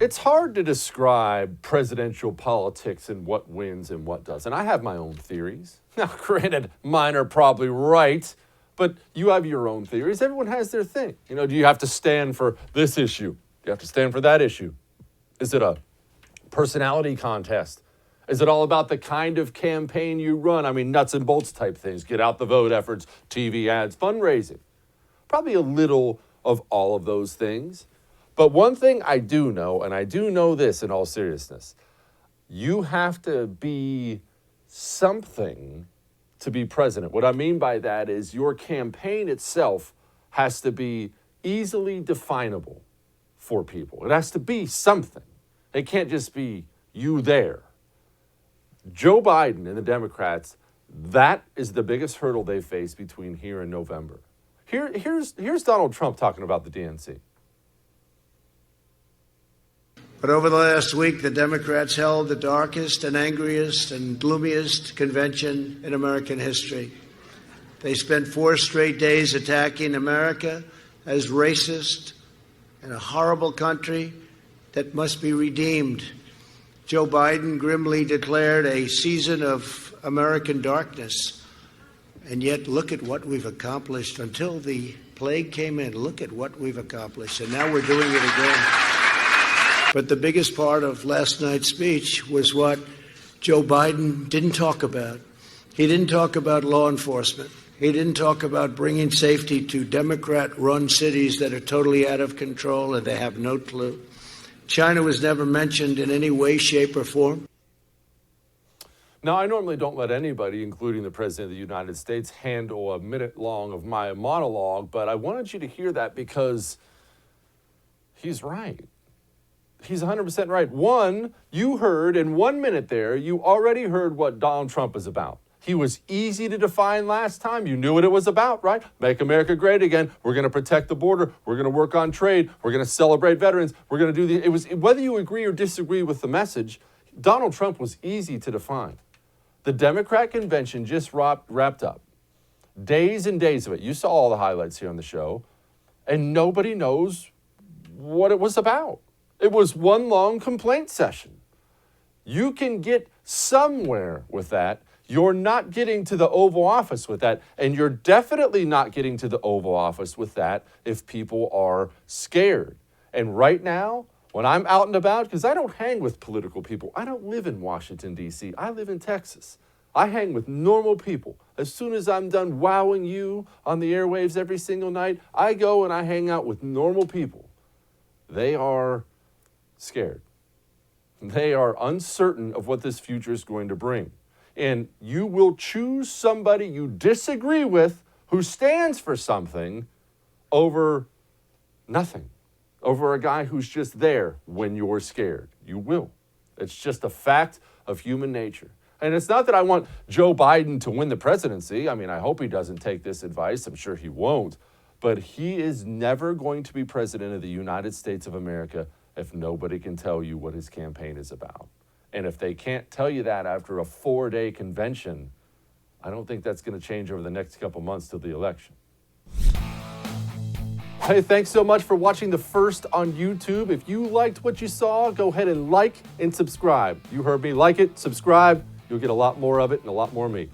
It's hard to describe presidential politics and what wins and what doesn't. I have my own theories. Now, granted, mine are probably right, but you have your own theories. Everyone has their thing. Do you have to stand for this issue? Do you have to stand for that issue? Is it a personality contest? Is it all about the kind of campaign you run? I mean, nuts and bolts type things, get out the vote efforts, TV ads, fundraising. Probably a little of all of those things. But one thing I do know, and I do know this in all seriousness, you have to be something to be president. What I mean by that is your campaign itself has to be easily definable for people. It has to be something. It can't just be you there. Joe Biden and the Democrats, that is the biggest hurdle they face between here and November. Here's Donald Trump talking about the DNC. But over the last week, the Democrats held the darkest and angriest and gloomiest convention in American history. They spent 4 straight days attacking America as racist and a horrible country that must be redeemed. Joe Biden grimly declared a season of American darkness. And yet, look at what we've accomplished. Until the plague came in, look at what we've accomplished. And now we're doing it again. But the biggest part of last night's speech was what Joe Biden didn't talk about. He didn't talk about law enforcement. He didn't talk about bringing safety to Democrat-run cities that are totally out of control and they have no clue. China was never mentioned in any way, shape, or form. Now, I normally don't let anybody, including the President of the United States, handle a minute long of my monologue, but I wanted you to hear that because he's right. He's 100% right. One, you heard in 1 minute there, you already heard what Donald Trump is about. He was easy to define last time. You knew what it was about, right? Make America great again. We're going to protect the border. We're going to work on trade. We're going to celebrate veterans. We're going to do it was whether you agree or disagree with the message, Donald Trump was easy to define. The Democrat convention just wrapped up. Days and days of it. You saw all the highlights here on the show, and nobody knows what it was about. It was one long complaint session. You can get somewhere with that. You're not getting to the Oval Office with that, and you're definitely not getting to the Oval Office with that if people are scared. And right now, when I'm out and about, because I don't hang with political people. I don't live in Washington, D.C. I live in Texas. I hang with normal people. As soon as I'm done wowing you on the airwaves every single night, I go and I hang out with normal people. They are scared. They are uncertain of what this future is going to bring. And you will choose somebody you disagree with who stands for something over nothing, over a guy who's just there when you're scared. You will. It's just a fact of human nature. And it's not that I want Joe Biden to win the presidency. I mean, I hope he doesn't take this advice. I'm sure he won't. But he is never going to be president of the United States of America if nobody can tell you what his campaign is about. And if they can't tell you that after a 4-day convention, I don't think that's going to change over the next couple months till the election. Hey, thanks so much for watching The First on YouTube. If you liked what you saw, go ahead and like and subscribe. You heard me. Like it, subscribe. You'll get a lot more of it and a lot more of me.